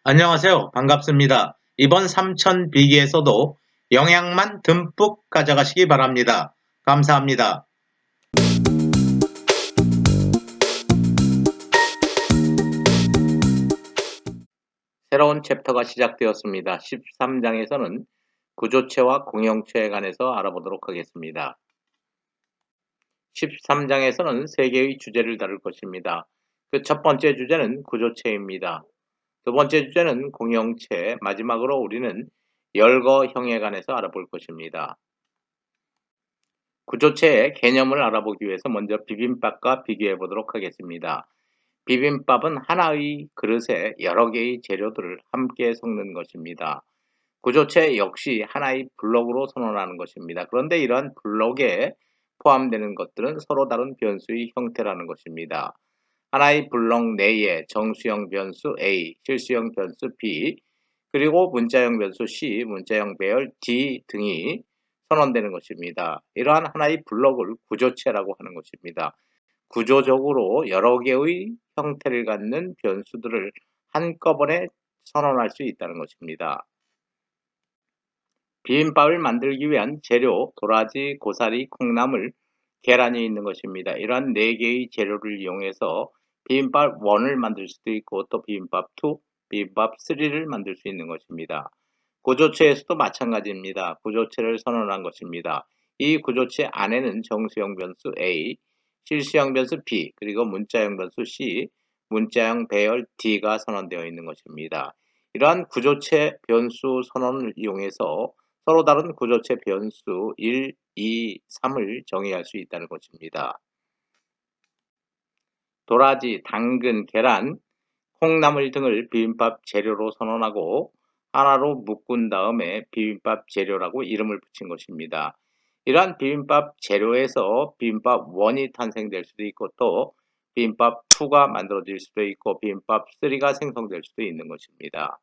안녕하세요. 반갑습니다. 이번 삼천 비기에서도 영양만 듬뿍 가져가시기 바랍니다. 감사합니다. 새로운 챕터가 시작되었습니다. 13장에서는 구조체와 공용체에 관해서 알아보도록 하겠습니다. 13장에서는 3개의 주제를 다룰 것입니다. 그 첫 번째 주제는 구조체입니다. 두 번째 주제는 공용체, 마지막으로 우리는 열거형에 관해서 알아볼 것입니다. 구조체의 개념을 알아보기 위해서 먼저 비빔밥과 비교해 보도록 하겠습니다. 비빔밥은 하나의 그릇에 여러 개의 재료들을 함께 섞는 것입니다. 구조체 역시 하나의 블록으로 선언하는 것입니다. 그런데 이러한 블록에 포함되는 것들은 서로 다른 변수의 형태라는 것입니다. 하나의 블록 내에 정수형 변수 A, 실수형 변수 B, 그리고 문자형 변수 C, 문자형 배열 D 등이 선언되는 것입니다. 이러한 하나의 블록을 구조체라고 하는 것입니다. 구조적으로 여러 개의 형태를 갖는 변수들을 한꺼번에 선언할 수 있다는 것입니다. 비빔밥을 만들기 위한 재료, 도라지, 고사리, 콩나물, 계란이 있는 것입니다. 이러한 4개의 재료를 이용해서 비빔밥 1을 만들 수도 있고 또 비빔밥 2, 비빔밥 3를 만들 수 있는 것입니다. 구조체에서도 마찬가지입니다. 구조체를 선언한 것입니다. 이 구조체 안에는 정수형 변수 A, 실수형 변수 B, 그리고 문자형 변수 C, 문자형 배열 D가 선언되어 있는 것입니다. 이러한 구조체 변수 선언을 이용해서 서로 다른 구조체 변수 1, 2, 3을 정의할 수 있다는 것입니다. 도라지, 당근, 계란, 콩나물 등을 비빔밥 재료로 선언하고 하나로 묶은 다음에 비빔밥 재료라고 이름을 붙인 것입니다. 이러한 비빔밥 재료에서 비빔밥 1이 탄생될 수도 있고 또 비빔밥 2가 만들어질 수도 있고 비빔밥 3가 생성될 수도 있는 것입니다.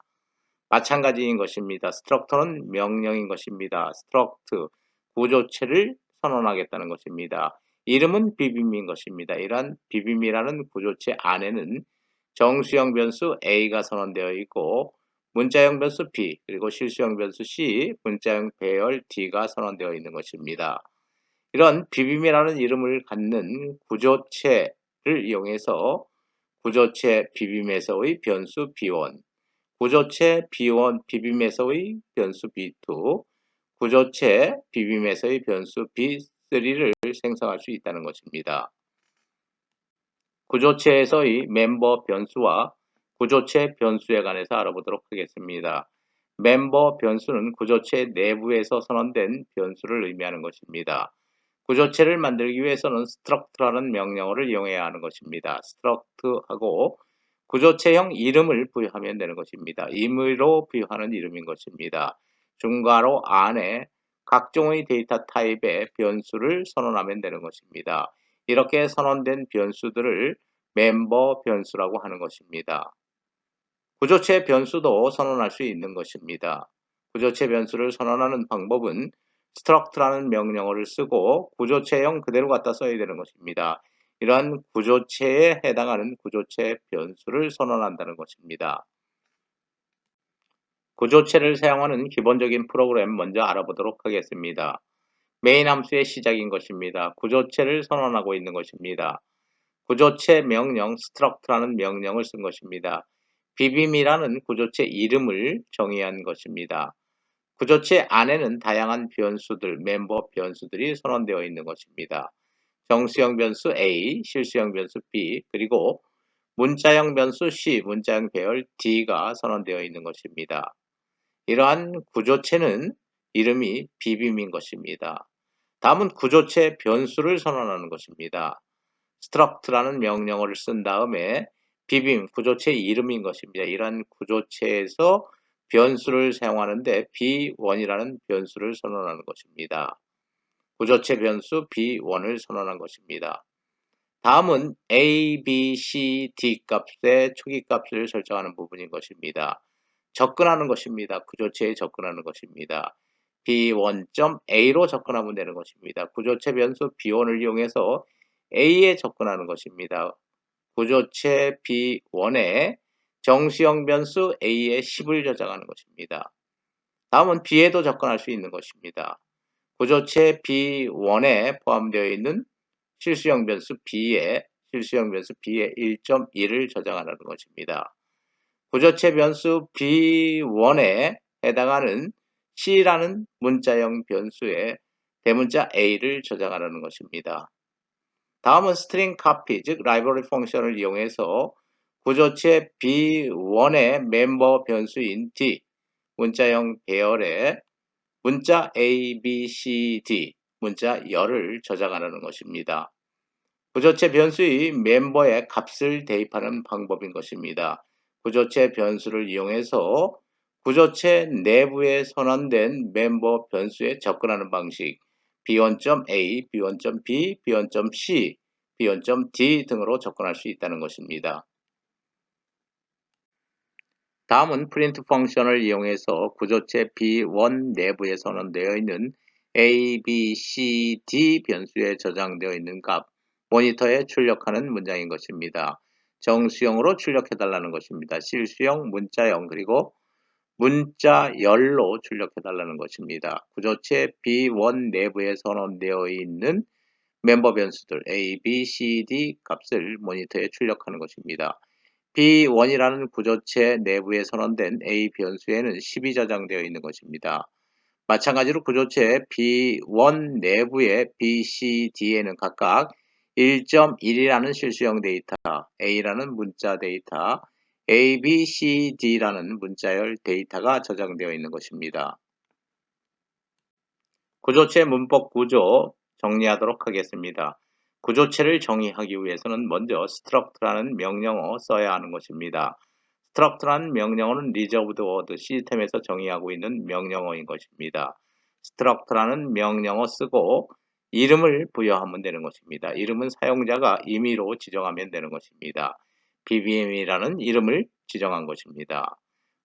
마찬가지인 것입니다. 스트럭터는 명령인 것입니다. 스트럭트, 구조체를 선언하겠다는 것입니다. 이름은 비빔인 것입니다. 이러한 비빔이라는 구조체 안에는 정수형 변수 A가 선언되어 있고 문자형 변수 B, 그리고 실수형 변수 C, 문자형 배열 D가 선언되어 있는 것입니다. 이런 비빔이라는 이름을 갖는 구조체를 이용해서 구조체 비빔에서의 변수 B1, 구조체 B1 비빔에서의 변수 B2, 구조체 비빔에서의 변수 B3를 생성할 수 있다는 것입니다. 구조체에서의 멤버 변수와 구조체 변수에 관해서 알아보도록 하겠습니다. 멤버 변수는 구조체 내부에서 선언된 변수를 의미하는 것입니다. 구조체를 만들기 위해서는 struct라는 명령어를 이용해야 하는 것입니다. struct하고 구조체형 이름을 부여하면 되는 것입니다. 임의로 부여하는 이름인 것입니다. 중괄호 안에 각종의 데이터 타입의 변수를 선언하면 되는 것입니다. 이렇게 선언된 변수들을 멤버 변수라고 하는 것입니다. 구조체 변수도 선언할 수 있는 것입니다. 구조체 변수를 선언하는 방법은 struct라는 명령어를 쓰고 구조체형 그대로 갖다 써야 되는 것입니다. 이러한 구조체에 해당하는 구조체 변수를 선언한다는 것입니다. 구조체를 사용하는 기본적인 프로그램 먼저 알아보도록 하겠습니다. 메인 함수의 시작인 것입니다. 구조체를 선언하고 있는 것입니다. 구조체 명령 struct라는 명령을 쓴 것입니다. 비빔이라는 구조체 이름을 정의한 것입니다. 구조체 안에는 다양한 변수들, 멤버 변수들이 선언되어 있는 것입니다. 정수형 변수 A, 실수형 변수 B, 그리고 문자형 변수 C, 문자형 배열 D가 선언되어 있는 것입니다. 이러한 구조체는 이름이 비빔인 것입니다. 다음은 구조체 변수를 선언하는 것입니다. struct라는 명령어를 쓴 다음에 비빔, 구조체 이름인 것입니다. 이러한 구조체에서 변수를 사용하는데 B1이라는 변수를 선언하는 것입니다. 구조체 변수 B1을 선언한 것입니다. 다음은 A, B, C, D 값의 초기 값을 설정하는 부분인 것입니다. 접근하는 것입니다. 구조체에 접근하는 것입니다. B1.A로 접근하면 되는 것입니다. 구조체 변수 B1을 이용해서 A에 접근하는 것입니다. 구조체 B1에 정수형 변수 A에 10을 저장하는 것입니다. 다음은 B에도 접근할 수 있는 것입니다. 구조체 B1에 포함되어 있는 실수형 변수 B에 1.1을 저장하는 것입니다. 구조체 변수 B1에 해당하는 C라는 문자형 변수에 대문자 A를 저장하는 것입니다. 다음은 string copy, 즉 library 펑션을 이용해서 구조체 B1의 멤버 변수인 D, 문자형 배열에 문자 A, B, C, D, 문자 열을 저장하는 것입니다. 구조체 변수의 멤버의 값을 대입하는 방법인 것입니다. 구조체 변수를 이용해서 구조체 내부에 선언된 멤버 변수에 접근하는 방식 b1.a, b1.b, b1.c, b1.d 등으로 접근할 수 있다는 것입니다. 다음은 print 펑션을 이용해서 구조체 B1 내부에 선언되어 있는 A, B, C, D 변수에 저장되어 있는 값, 모니터에 출력하는 문장인 것입니다. 정수형으로 출력해달라는 것입니다. 실수형, 문자형, 그리고 문자열로 출력해달라는 것입니다. 구조체 B1 내부에 선언되어 있는 멤버 변수들 A, B, C, D 값을 모니터에 출력하는 것입니다. B1이라는 구조체 내부에 선언된 A 변수에는 10이 저장되어 있는 것입니다. 마찬가지로 구조체 B1 내부의 B, C, D에는 각각 1.1이라는 실수형 데이터, A라는 문자 데이터, A, B, C, D라는 문자열 데이터가 저장되어 있는 것입니다. 구조체 문법 구조 정리하도록 하겠습니다. 구조체를 정의하기 위해서는 먼저 struct라는 명령어 써야 하는 것입니다. struct라는 명령어는 reserved word 시스템에서 정의하고 있는 명령어인 것입니다. struct라는 명령어 쓰고 이름을 부여하면 되는 것입니다. 이름은 사용자가 임의로 지정하면 되는 것입니다. BBM이라는 이름을 지정한 것입니다.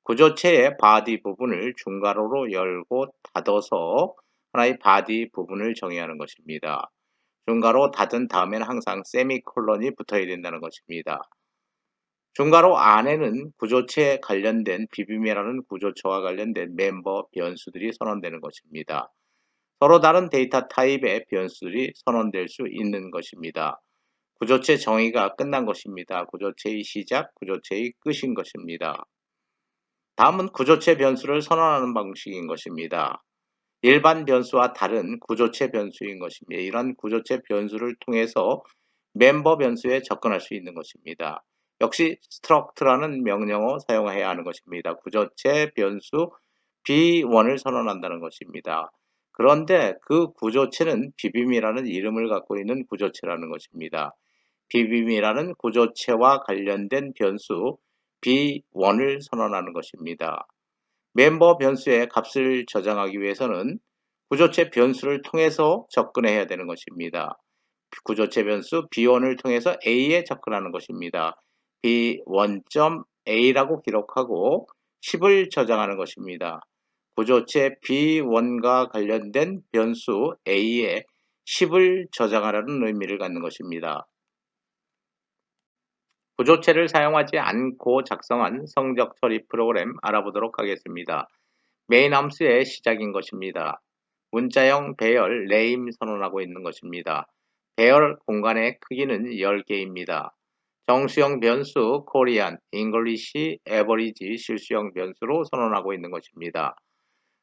구조체의 body 부분을 중괄호로 열고 닫아서 하나의 body 부분을 정의하는 것입니다. 중괄호 닫은 다음에는 항상 세미콜론이 붙어야 된다는 것입니다. 중괄호 안에는 구조체에 관련된 BBM이라는 구조체와 관련된 멤버 변수들이 선언되는 것입니다. 서로 다른 데이터 타입의 변수들이 선언될 수 있는 것입니다. 구조체 정의가 끝난 것입니다. 구조체의 시작, 구조체의 끝인 것입니다. 다음은 구조체 변수를 선언하는 방식인 것입니다. 일반 변수와 다른 구조체 변수인 것입니다. 이런 구조체 변수를 통해서 멤버 변수에 접근할 수 있는 것입니다. 역시 struct라는 명령어 사용해야 하는 것입니다. 구조체 변수 B1을 선언한다는 것입니다. 그런데 그 구조체는 비빔이라는 이름을 갖고 있는 구조체라는 것입니다. 비빔이라는 구조체와 관련된 변수 B1을 선언하는 것입니다. 멤버 변수의 값을 저장하기 위해서는 구조체 변수를 통해서 접근해야 되는 것입니다. 구조체 변수 B1을 통해서 A에 접근하는 것입니다. B1.A라고 기록하고 10을 저장하는 것입니다. 구조체 B1과 관련된 변수 A에 10을 저장하라는 의미를 갖는 것입니다. 구조체를 사용하지 않고 작성한 성적 처리 프로그램 알아보도록 하겠습니다. 메인 함수의 시작인 것입니다. 문자형 배열 name 선언하고 있는 것입니다. 배열 공간의 크기는 10개입니다. 정수형 변수 Korean, English, Average 실수형 변수로 선언하고 있는 것입니다.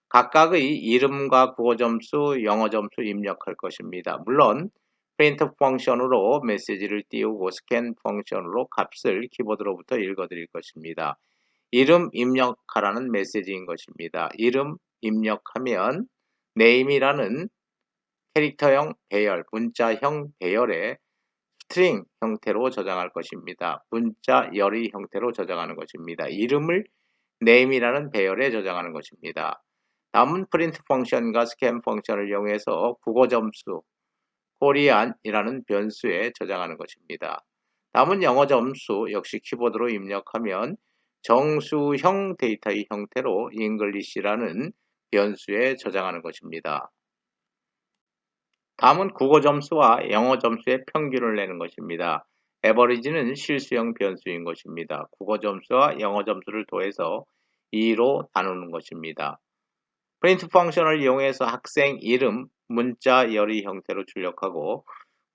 각각의 이름과 국어점수, 영어점수 입력할 것입니다. 물론 print 펑션으로 메시지를 띄우고 scan 펑션으로 값을 키보드로부터 읽어드릴 것입니다. 이름 입력하라는 메시지인 것입니다. 이름 입력하면 name이라는 캐릭터형 배열, 문자형 배열에 스트링 형태로 저장할 것입니다. 문자열의 형태로 저장하는 것입니다. 이름을 name이라는 배열에 저장하는 것입니다. 다음은 print 펑션과 scan 펑션을 이용해서 국어점수 korean이라는 변수에 저장하는 것입니다. 다음은 영어 점수 역시 키보드로 입력하면 정수형 데이터의 형태로 English라는 변수에 저장하는 것입니다. 다음은 국어 점수와 영어 점수의 평균을 내는 것입니다. average는 실수형 변수인 것입니다. 국어 점수와 영어 점수를 더해서 2로 나누는 것입니다. 프린트 펑션을 이용해서 학생 이름, 문자, 열의 형태로 출력하고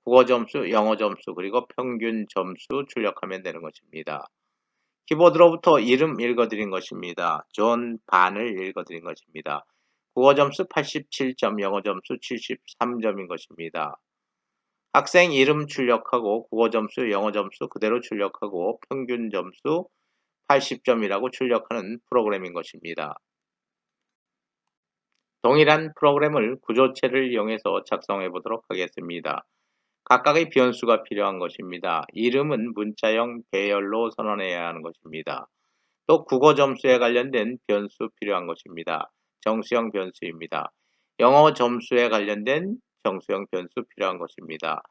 국어 점수, 영어 점수, 그리고 평균 점수 출력하면 되는 것입니다. 키보드로부터 이름 읽어드린 것입니다. 존 반을 읽어드린 것입니다. 국어 점수 87점, 영어 점수 73점인 것입니다. 학생 이름 출력하고 국어 점수, 영어 점수 그대로 출력하고 평균 점수 80점이라고 출력하는 프로그램인 것입니다. 동일한 프로그램을 구조체를 이용해서 작성해 보도록 하겠습니다. 각각의 변수가 필요한 것입니다. 이름은 문자형 배열로 선언해야 하는 것입니다. 또 국어 점수에 관련된 변수 필요한 것입니다. 정수형 변수입니다. 영어 점수에 관련된 정수형 변수 필요한 것입니다.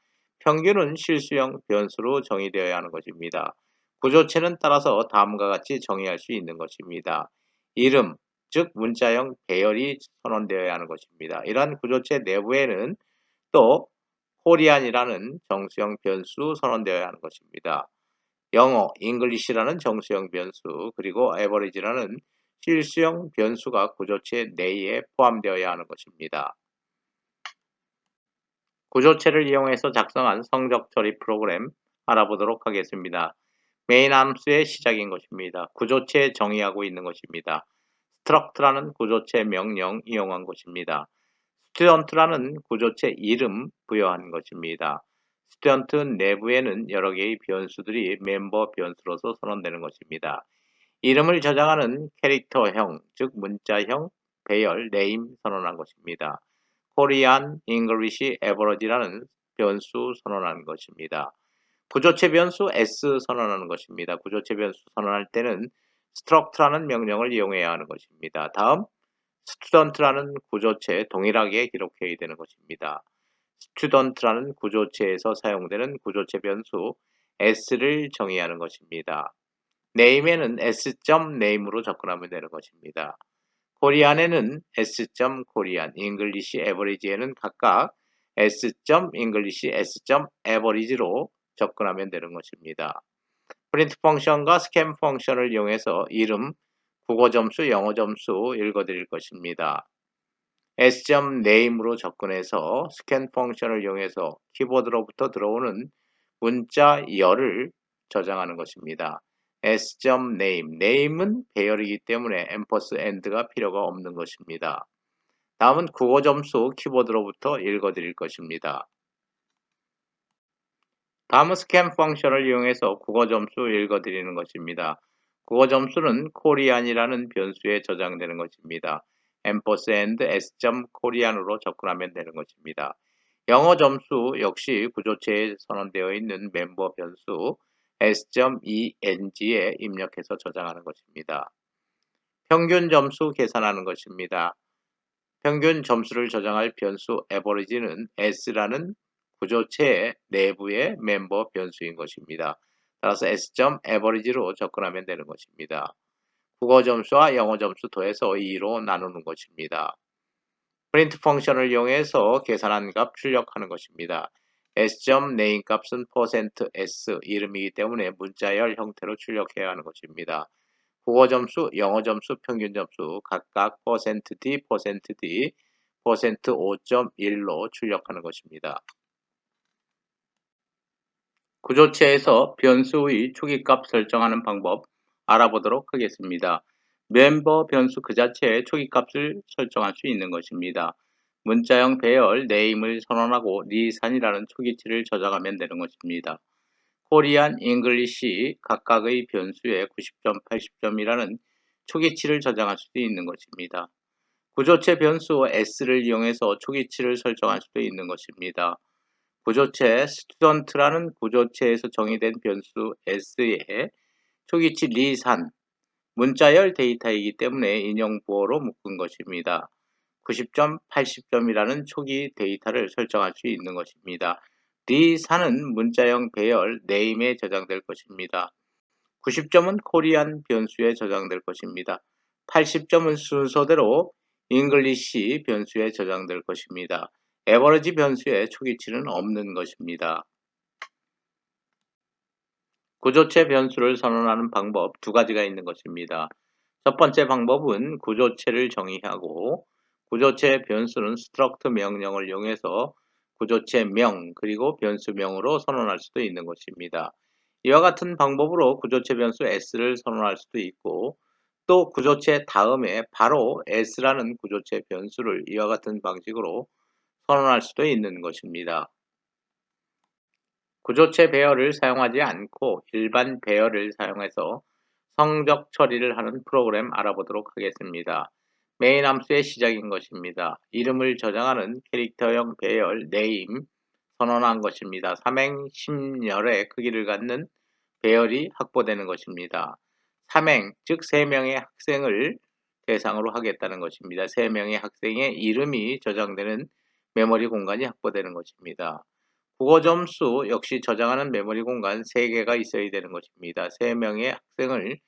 평균은 실수형 변수로 정의되어야 하는 것입니다. 구조체는 따라서 다음과 같이 정의할 수 있는 것입니다. 이름, 즉 문자형 배열이 선언되어야 하는 것입니다. 이러한 구조체 내부에는 또 코리안이라는 정수형 변수 선언되어야 하는 것입니다. 영어, English라는 정수형 변수, 그리고 average라는 실수형 변수가 구조체 내에 포함되어야 하는 것입니다. 구조체를 이용해서 작성한 성적 처리 프로그램 알아보도록 하겠습니다. 메인 함수의 시작인 것입니다. 구조체 정의하고 있는 것입니다. struct라는 구조체 명령 이용한 것입니다. student라는 구조체 이름 부여한 것입니다. 스튜던트 내부에는 여러 개의 변수들이 멤버 변수로서 선언되는 것입니다. 이름을 저장하는 캐릭터형, 즉 문자형 배열, 네임 선언한 것입니다. 코리안, 잉글리시, 에버러지라는 변수 선언하는 것입니다. 구조체 변수 s 선언하는 것입니다. 구조체 변수 선언할 때는 struct라는 명령을 이용해야 하는 것입니다. 다음 student라는 구조체 동일하게 기록해야 되는 것입니다. student라는 구조체에서 사용되는 구조체 변수 s를 정의하는 것입니다. name에는 s.name으로 접근하면 되는 것입니다. 코리안에는 s.korean, English, average에는 각각 s.english, s.average로 접근하면 되는 것입니다. 프린트 펑션과 스캔 펑션을 이용해서 이름, 국어 점수, 영어 점수 읽어드릴 것입니다. s.name으로 접근해서 스캔 펑션을 이용해서 키보드로부터 들어오는 문자 열을 저장하는 것입니다. s.name, name은 배열이기 때문에 &가 필요가 없는 것입니다. 다음은 국어 점수 키보드로부터 읽어드릴 것입니다. 다음은 스캔 펑션을 이용해서 국어 점수 읽어드리는 것입니다. 국어 점수는 코리안이라는 변수에 저장되는 것입니다. s.korean으로 접근하면 되는 것입니다. 영어 점수 역시 구조체에 선언되어 있는 멤버 변수 s.eng에 입력해서 저장하는 것입니다. 평균 점수 계산하는 것입니다. 평균 점수를 저장할 변수 average는 s라는 구조체 내부의 멤버 변수인 것입니다. 따라서 s.average로 접근하면 되는 것입니다. 국어 점수와 영어 점수 더해서 2로 나누는 것입니다. 프린트 펑션을 이용해서 계산한 값 출력하는 것입니다. s.name 값은 %s 이름이기 때문에 문자열 형태로 출력해야 하는 것입니다. 국어 점수, 영어 점수, 평균 점수 각각 %d, %d, %5.1로 출력하는 것입니다. 구조체에서 변수의 초기값 설정하는 방법 알아보도록 하겠습니다. 멤버 변수 그 자체의 초기값을 설정할 수 있는 것입니다. 문자형 배열 네임을 선언하고 니산이라는 초기치를 저장하면 되는 것입니다. 코리안, 잉글리시 각각의 변수에 90점, 80점이라는 초기치를 저장할 수도 있는 것입니다. 구조체 변수 s를 이용해서 초기치를 설정할 수도 있는 것입니다. 구조체 student라는 구조체에서 정의된 변수 s에 초기치 리산, 문자열 데이터이기 때문에 인용부호로 묶은 것입니다. 90점, 80점이라는 초기 데이터를 설정할 수 있는 것입니다. 리산은 문자형 배열 네임에 저장될 것입니다. 90점은 코리안 변수에 저장될 것입니다. 80점은 순서대로 잉글리시 변수에 저장될 것입니다. 에버러지 변수에 초기치는 없는 것입니다. 구조체 변수를 선언하는 방법 두 가지가 있는 것입니다. 첫 번째 방법은 구조체를 정의하고 구조체 변수는 struct 명령을 이용해서 구조체명 그리고 변수명으로 선언할 수도 있는 것입니다. 이와 같은 방법으로 구조체 변수 s를 선언할 수도 있고 또 구조체 다음에 바로 s라는 구조체 변수를 이와 같은 방식으로 선언할 수도 있는 것입니다. 구조체 배열을 사용하지 않고 일반 배열을 사용해서 성적 처리를 하는 프로그램 알아보도록 하겠습니다. 메인 함수의 시작인 것입니다. 이름을 저장하는 캐릭터형 배열 name 선언한 것입니다. 삼행 10열의 크기를 갖는 배열이 확보되는 것입니다. 삼행, 즉 3명의 학생을 대상으로 하겠다는 것입니다. 3명의 학생의 이름이 저장되는 메모리 공간이 확보되는 것입니다. 국어 점수 역시 저장하는 메모리 공간 3개가 있어야 되는 것입니다. 3명의 학생을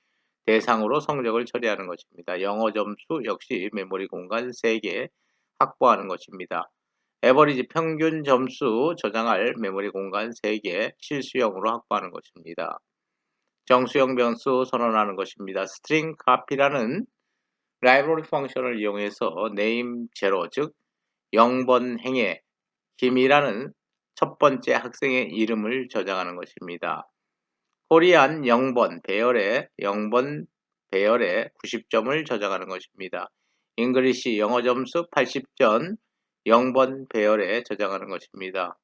대상으로 성적을 처리하는 것입니다. 영어 점수 역시 메모리 공간 3개 확보하는 것입니다. 에버리지 평균 점수 저장할 메모리 공간 3개 실수형으로 확보하는 것입니다. 정수형 변수 선언하는 것입니다. string copy라는 라이브러리 펑션을 이용해서 name 0, 즉 0번 행의 김이라는 첫 번째 학생의 이름을 저장하는 것입니다. 코리안 0번 배열에 0번 배열에 90점을 저장하는 것입니다. 잉글리시 영어 점수 80점 0번 배열에 저장하는 것입니다.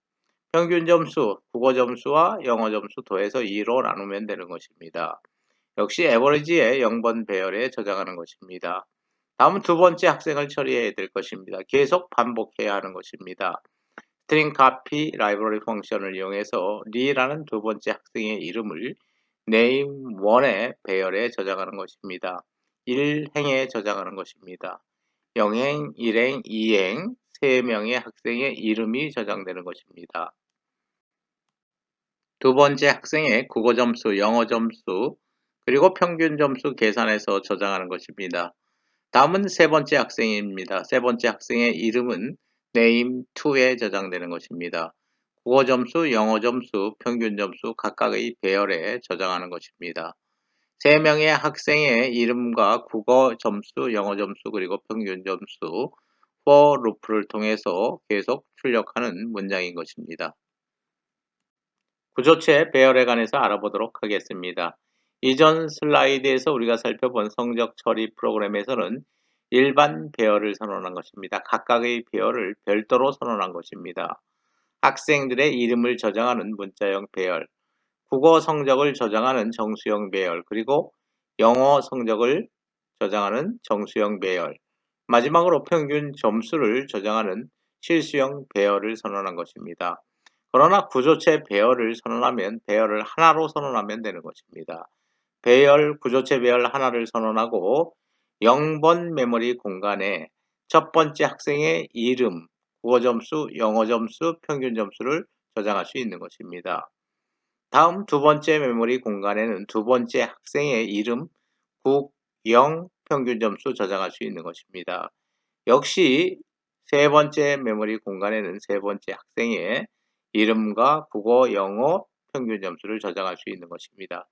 평균 점수, 국어 점수와 영어 점수 더해서 2로 나누면 되는 것입니다. 역시 에버리지의 0번 배열에 저장하는 것입니다. 다음은 두 번째 학생을 처리해야 될 것입니다. 계속 반복해야 하는 것입니다. string copy 라이브러리 펑션을 이용해서 리라는 두 번째 학생의 이름을 name1의 배열에 저장하는 것입니다. 1행에 저장하는 것입니다. 0행, 1행, 2행 3명의 학생의 이름이 저장되는 것입니다. 두 번째 학생의 국어 점수, 영어 점수, 그리고 평균 점수 계산해서 저장하는 것입니다. 다음은 세 번째 학생입니다. 세 번째 학생의 이름은 name2에 저장되는 것입니다. 국어 점수, 영어 점수, 평균 점수 각각의 배열에 저장하는 것입니다. 3명의 학생의 이름과 국어 점수, 영어 점수, 그리고 평균 점수 for loop를 통해서 계속 출력하는 문장인 것입니다. 구조체 배열에 관해서 알아보도록 하겠습니다. 이전 슬라이드에서 우리가 살펴본 성적 처리 프로그램에서는 일반 배열을 선언한 것입니다. 각각의 배열을 별도로 선언한 것입니다. 학생들의 이름을 저장하는 문자형 배열, 국어 성적을 저장하는 정수형 배열, 그리고 영어 성적을 저장하는 정수형 배열, 마지막으로 평균 점수를 저장하는 실수형 배열을 선언한 것입니다. 그러나 구조체 배열을 선언하면 배열을 하나로 선언하면 되는 것입니다. 배열, 구조체 배열 하나를 선언하고 0번 메모리 공간에 첫 번째 학생의 이름, 국어 점수, 영어 점수, 평균 점수를 저장할 수 있는 것입니다. 다음 두 번째 메모리 공간에는 두 번째 학생의 이름, 국, 영, 평균 점수 저장할 수 있는 것입니다. 역시 세 번째 메모리 공간에는 세 번째 학생의 이름과 국어, 영어, 평균 점수를 저장할 수 있는 것입니다.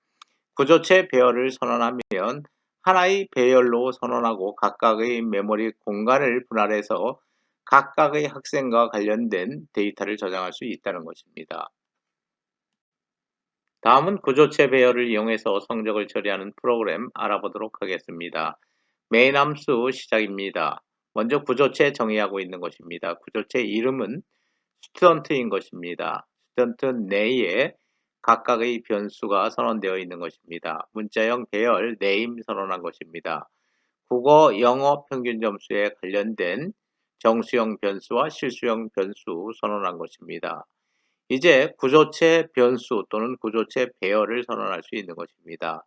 구조체 배열을 선언하면 하나의 배열로 선언하고 각각의 메모리 공간을 분할해서 각각의 학생과 관련된 데이터를 저장할 수 있다는 것입니다. 다음은 구조체 배열을 이용해서 성적을 처리하는 프로그램 알아보도록 하겠습니다. 메인 함수 시작입니다. 먼저 구조체 정의하고 있는 것입니다. 구조체 이름은 스튜던트인 것입니다. 스튜던트 내에 각각의 변수가 선언되어 있는 것입니다. 문자형 배열 name 선언한 것입니다. 국어, 영어 평균 점수에 관련된 정수형 변수와 실수형 변수 선언한 것입니다. 이제 구조체 변수 또는 구조체 배열을 선언할 수 있는 것입니다.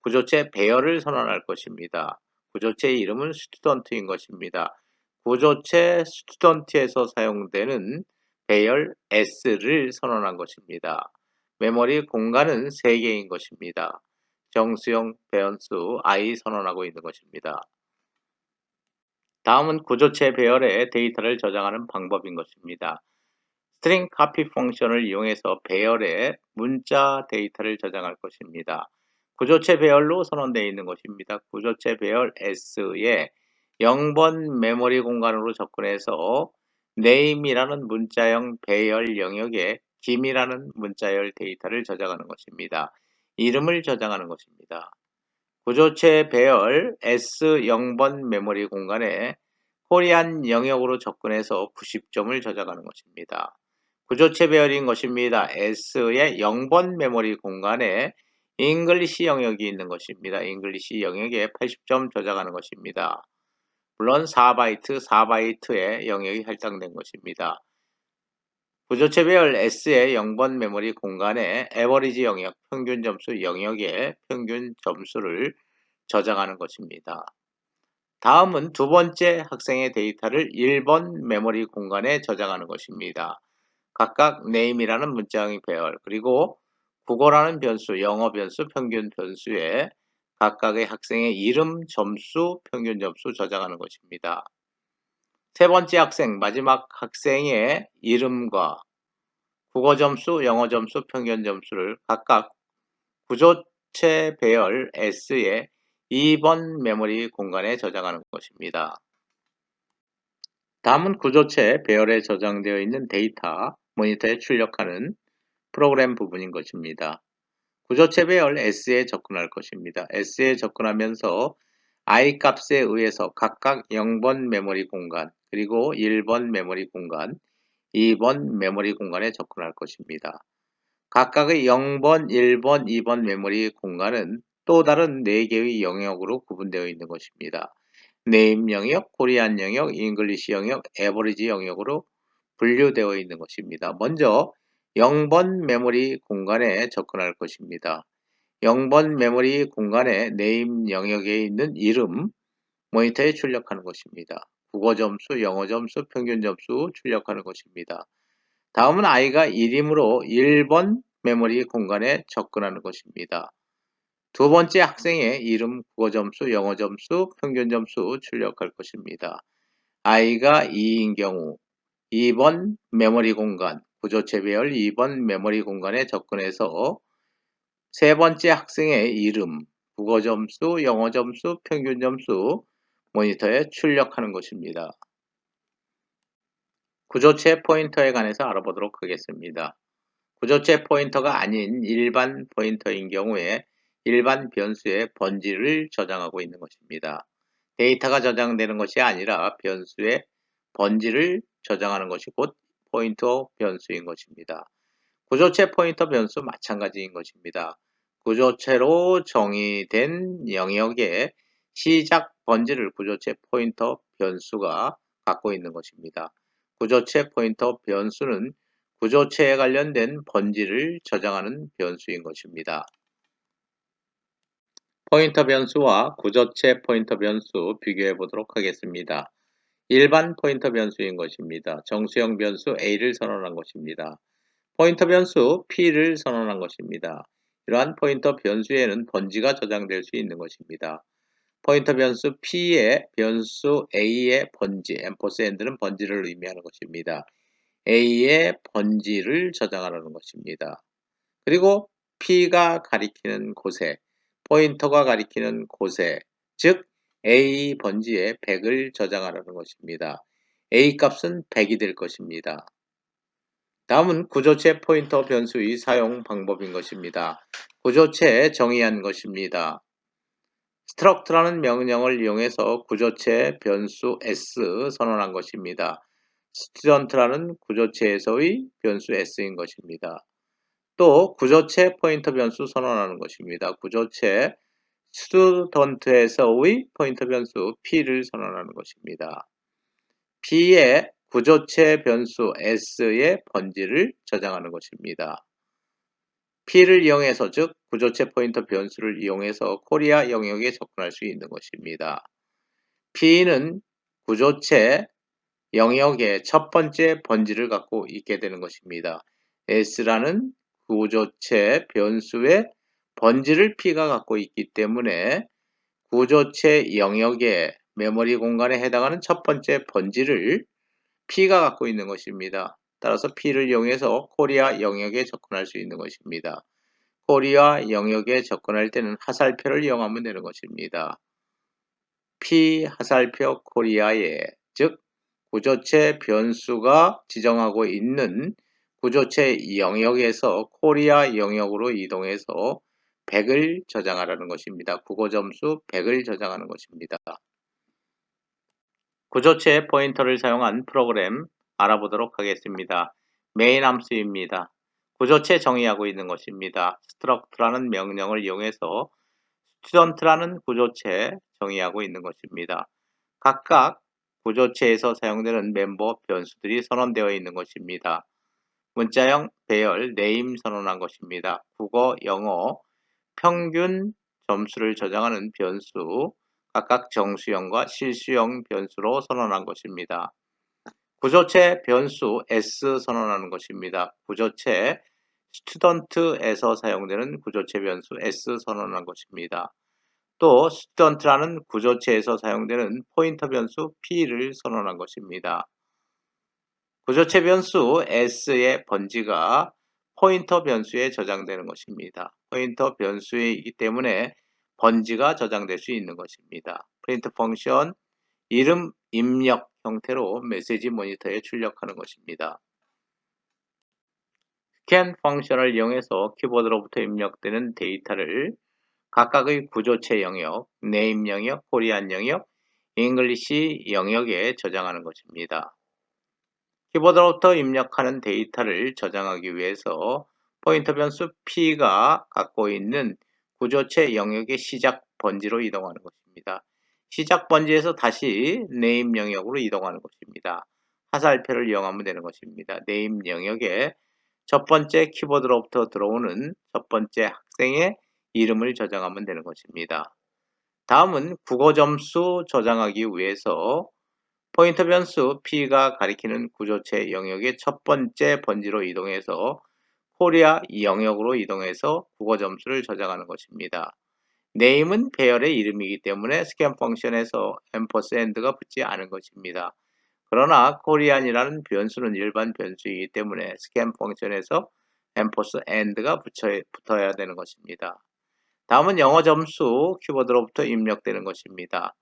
구조체 배열을 선언할 것입니다. 구조체의 이름은 스튜던트인 것입니다. 구조체 스튜던트에서 사용되는 배열 s를 선언한 것입니다. 메모리 공간은 3개인 것입니다. 정수형 변수 i 선언하고 있는 것입니다. 다음은 구조체 배열에 데이터를 저장하는 방법인 것입니다. 스트링 카피 펑션을 이용해서 배열에 문자 데이터를 저장할 것입니다. 구조체 배열로 선언되어 있는 것입니다. 구조체 배열 S에 0번 메모리 공간으로 접근해서 name이라는 문자형 배열 영역에 김이라는 문자열 데이터를 저장하는 것입니다. 이름을 저장하는 것입니다. 구조체 배열 S 0번 메모리 공간에 코리안 영역으로 접근해서 90점을 저장하는 것입니다. 구조체 배열인 것입니다. S의 0번 메모리 공간에 잉글리시 영역이 있는 것입니다. 잉글리시 영역에 80점 저장하는 것입니다. 물론 4바이트의 영역이 할당된 것입니다. 구조체 배열 S의 0번 메모리 공간에 에버리지 영역, 평균 점수 영역에 평균 점수를 저장하는 것입니다. 다음은 두 번째 학생의 데이터를 1번 메모리 공간에 저장하는 것입니다. 각각 name이라는 문자형의 배열, 그리고 국어라는 변수, 영어 변수, 평균 변수에 각각의 학생의 이름, 점수, 평균 점수 저장하는 것입니다. 세 번째 학생, 마지막 학생의 이름과 국어 점수, 영어 점수, 평균 점수를 각각 구조체 배열 S의 2번 메모리 공간에 저장하는 것입니다. 다음은 구조체 배열에 저장되어 있는 데이터 모니터에 출력하는 프로그램 부분인 것입니다. 구조체 배열 S에 접근할 것입니다. S에 접근하면서 I 값에 의해서 각각 0번 메모리 공간, 그리고 1번 메모리 공간, 2번 메모리 공간에 접근할 것입니다. 각각의 0번, 1번, 2번 메모리 공간은 또 다른 4개의 영역으로 구분되어 있는 것입니다. 네임 영역, 코리안 영역, 잉글리시 영역, 에버리지 영역으로 분류되어 있는 것입니다. 먼저 0번 메모리 공간에 접근할 것입니다. 0번 메모리 공간에 네임 영역에 있는 이름, 모니터에 출력하는 것입니다. 국어 점수, 영어 점수, 평균 점수 출력하는 것입니다. 다음은 i가 1이므로 1번 메모리 공간에 접근하는 것입니다. 두 번째 학생의 이름, 국어 점수, 영어 점수, 평균 점수 출력할 것입니다. i가 2인 경우 2번 메모리 공간, 구조체 배열 2번 메모리 공간에 접근해서 세 번째 학생의 이름, 국어 점수, 영어 점수, 평균 점수 모니터에 출력하는 것입니다. 구조체 포인터에 관해서 알아보도록 하겠습니다. 구조체 포인터가 아닌 일반 포인터인 경우에 일반 변수의 번지를 저장하고 있는 것입니다. 데이터가 저장되는 것이 아니라 변수의 번지를 저장하는 것이 곧 포인터 변수인 것입니다. 구조체 포인터 변수 마찬가지인 것입니다. 구조체로 정의된 영역의 시작 번지를 구조체 포인터 변수가 갖고 있는 것입니다. 구조체 포인터 변수는 구조체에 관련된 번지를 저장하는 변수인 것입니다. 포인터 변수와 구조체 포인터 변수 비교해 보도록 하겠습니다. 일반 포인터 변수인 것입니다. 정수형 변수 A를 선언한 것입니다. 포인터 변수 P를 선언한 것입니다. 이러한 포인터 변수에는 번지가 저장될 수 있는 것입니다. 포인터 변수 P의 변수 A의 번지, 앰퍼샌드는 번지를 의미하는 것입니다. A의 번지를 저장하는 것입니다. 그리고 P가 가리키는 곳에, 포인터가 가리키는 곳에, 즉 A 번지에 100을 저장하라는 것입니다. A 값은 100이 될 것입니다. 다음은 구조체 포인터 변수의 사용 방법인 것입니다. 구조체에 정의한 것입니다. struct라는 명령을 이용해서 구조체 변수 S 선언한 것입니다. student라는 구조체에서의 변수 S인 것입니다. 또 구조체 포인터 변수 선언하는 것입니다. 구조체 student에서의 포인터 변수 P를 선언하는 것입니다. P의 구조체 변수 S의 번지를 저장하는 것입니다. P를 이용해서, 즉 구조체 포인터 변수를 이용해서 코리아 영역에 접근할 수 있는 것입니다. P는 구조체 영역의 첫 번째 번지를 갖고 있게 되는 것입니다. S라는 구조체 변수의 번지를 P가 갖고 있기 때문에 구조체 영역의 메모리 공간에 해당하는 첫 번째 번지를 P가 갖고 있는 것입니다. 따라서 P를 이용해서 코리아 영역에 접근할 수 있는 것입니다. 코리아 영역에 접근할 때는 하살표를 이용하면 되는 것입니다. P 하살표 코리아에, 즉 구조체 변수가 지정하고 있는 구조체 영역에서 코리아 영역으로 이동해서 100을 저장하라는 것입니다. 국어점수 100을 저장하는 것입니다. 구조체 포인터를 사용한 프로그램 알아보도록 하겠습니다. 메인 함수입니다. 구조체 정의하고 있는 것입니다. struct라는 명령을 이용해서 student라는 구조체 정의하고 있는 것입니다. 각각 구조체에서 사용되는 멤버 변수들이 선언되어 있는 것입니다. 문자형 배열 name 선언한 것입니다. 국어, 영어, 평균 점수를 저장하는 변수, 각각 정수형과 실수형 변수로 선언한 것입니다. 구조체 변수 s 선언하는 것입니다. 구조체 student에서 사용되는 구조체 변수 s 선언한 것입니다. 또 student라는 구조체에서 사용되는 포인터 변수 p를 선언한 것입니다. 구조체 변수 s의 번지가 포인터 변수에 저장되는 것입니다. 포인터 변수이기 때문에 번지가 저장될 수 있는 것입니다. 프린트 펑션 이름 입력 형태로 메시지 모니터에 출력하는 것입니다. scan 펑션을 이용해서 키보드로부터 입력되는 데이터를 각각의 구조체 영역, name 영역, 코리안 영역, 잉글리시 영역에 저장하는 것입니다. 키보드로부터 입력하는 데이터를 저장하기 위해서 포인터 변수 P가 갖고 있는 구조체 영역의 시작 번지로 이동하는 것입니다. 시작 번지에서 다시 name 영역으로 이동하는 것입니다. 하살표를 이용하면 되는 것입니다. name 영역에 첫 번째 키보드로부터 들어오는 첫 번째 학생의 이름을 저장하면 되는 것입니다. 다음은 국어 점수 저장하기 위해서 포인터 변수 P가 가리키는 구조체 영역의 첫 번째 번지로 이동해서 코리아 영역으로 이동해서 국어 점수를 저장하는 것입니다. name은 배열의 이름이기 때문에 scan 펑션에서 ampersand가 붙지 않은 것입니다. 그러나 코리안이라는 변수는 일반 변수이기 때문에 scan 펑션에서 ampersand가 붙어야 되는 것입니다. 다음은 영어 점수 키보드로부터 입력되는 것입니다.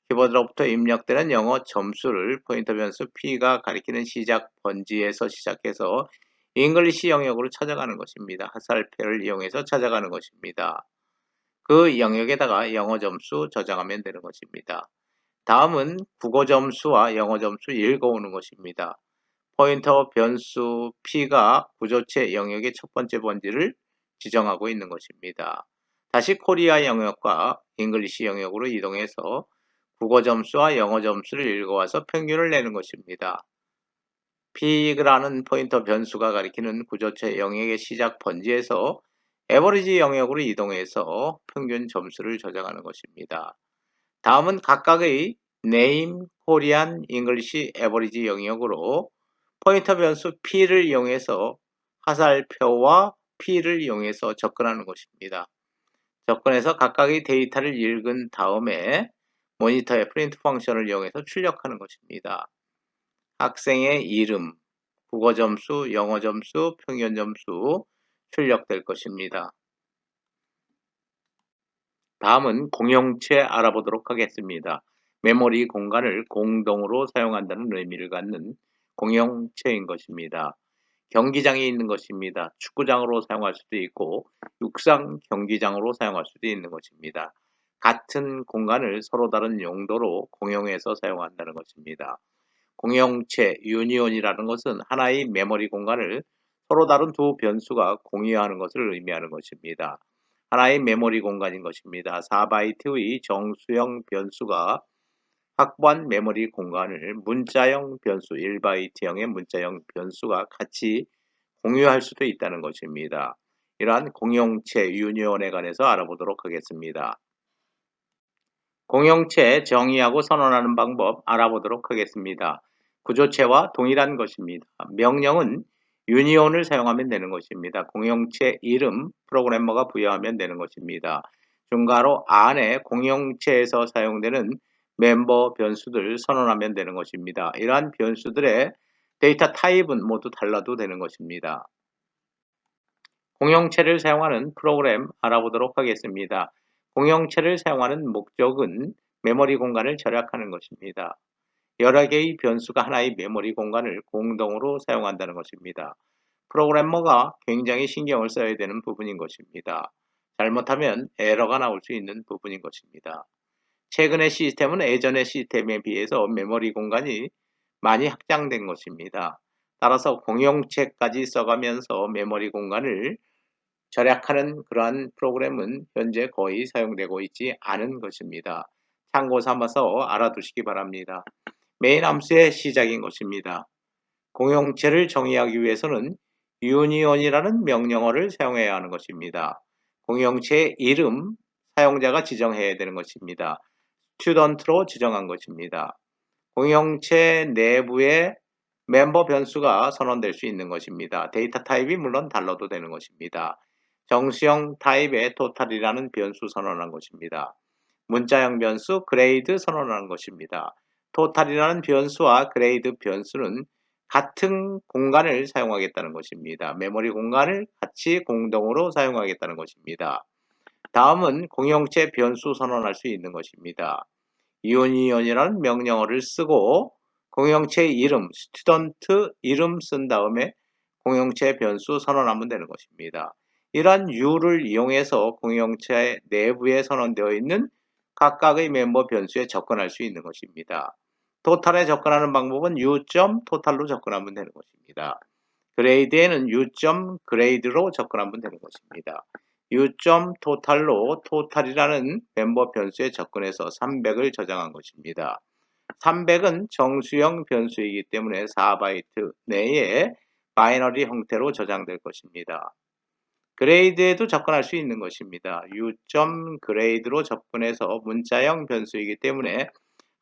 키보드로부터 입력되는 영어 점수를 포인터 변수 P가 가리키는 시작 번지에서 시작해서 잉글리시 영역으로 찾아가는 것입니다. 하살표를 이용해서 찾아가는 것입니다. 그 영역에다가 영어 점수 저장하면 되는 것입니다. 다음은 국어 점수와 영어 점수 읽어오는 것입니다. 포인터 변수 P가 구조체 영역의 첫 번째 번지를 지정하고 있는 것입니다. 다시 코리아 영역과 잉글리시 영역으로 이동해서 국어 점수와 영어 점수를 읽어와서 평균을 내는 것입니다. P라는 포인터 변수가 가리키는 구조체 영역의 시작 번지에서 에버리지 영역으로 이동해서 평균 점수를 저장하는 것입니다. 다음은 각각의 name, Korean, English, average 영역으로 포인터 변수 P를 이용해서 하살표와 P를 이용해서 접근하는 것입니다. 접근해서 각각의 데이터를 읽은 다음에 모니터의 프린트 펑션을 이용해서 출력하는 것입니다. 학생의 이름, 국어 점수, 영어 점수, 평균 점수 출력될 것입니다. 다음은 공용체 알아보도록 하겠습니다. 메모리 공간을 공동으로 사용한다는 의미를 갖는 공용체인 것입니다. 경기장에 있는 것입니다. 축구장으로 사용할 수도 있고 육상 경기장으로 사용할 수도 있는 것입니다. 같은 공간을 서로 다른 용도로 공용해서 사용한다는 것입니다. 공용체, 유니온이라는 것은 하나의 메모리 공간을 서로 다른 두 변수가 공유하는 것을 의미하는 것입니다. 하나의 메모리 공간인 것입니다. 4바이트의 정수형 변수가 확보한 메모리 공간을 문자형 변수, 1바이트형의 문자형 변수가 같이 공유할 수도 있다는 것입니다. 이러한 공용체, 유니온에 관해서 알아보도록 하겠습니다. 공용체 정의하고 선언하는 방법 알아보도록 하겠습니다. 구조체와 동일한 것입니다. 명령은 유니온을 사용하면 되는 것입니다. 공용체 이름 프로그래머가 부여하면 되는 것입니다. 중괄호 안에 공용체에서 사용되는 멤버 변수들 선언하면 되는 것입니다. 이러한 변수들의 데이터 타입은 모두 달라도 되는 것입니다. 공용체를 사용하는 프로그램 알아보도록 하겠습니다. 공용체를 사용하는 목적은 메모리 공간을 절약하는 것입니다. 여러 개의 변수가 하나의 메모리 공간을 공동으로 사용한다는 것입니다. 프로그래머가 굉장히 신경을 써야 되는 부분인 것입니다. 잘못하면 에러가 나올 수 있는 부분인 것입니다. 최근의 시스템은 예전의 시스템에 비해서 메모리 공간이 많이 확장된 것입니다. 따라서 공용체까지 써가면서 메모리 공간을 절약하는 그러한 프로그램은 현재 거의 사용되고 있지 않은 것입니다. 참고 삼아서 알아두시기 바랍니다. 메인 함수의 시작인 것입니다. 공용체를 정의하기 위해서는 union이라는 명령어를 사용해야 하는 것입니다. 공용체의 이름, 사용자가 지정해야 되는 것입니다. student로 지정한 것입니다. 공용체 내부에 멤버 변수가 선언될 수 있는 것입니다. 데이터 타입이 물론 달라도 되는 것입니다. 정수형 타입의 total이라는 변수 선언한 것입니다. 문자형 변수 grade 선언하는 것입니다. total이라는 변수와 grade 변수는 같은 공간을 사용하겠다는 것입니다. 메모리 공간을 같이 공동으로 사용하겠다는 것입니다. 다음은 공용체 변수 선언할 수 있는 것입니다. union이라는 명령어를 쓰고 공용체 이름, student 이름 쓴 다음에 공용체 변수 선언하면 되는 것입니다. 이러한 u를 이용해서 공용체 내부에 선언되어 있는 각각의 멤버 변수에 접근할 수 있는 것입니다. 토탈에 접근하는 방법은 u.total로 접근하면 되는 것입니다. 그레이드에는 u.grade로 접근하면 되는 것입니다. u.total로 total이라는 멤버 변수에 접근해서 300을 저장한 것입니다. 300은 정수형 변수이기 때문에 4바이트 내에 바이너리 형태로 저장될 것입니다. 그레이드에도 접근할 수 있는 것입니다. u.grade로 접근해서 문자형 변수이기 때문에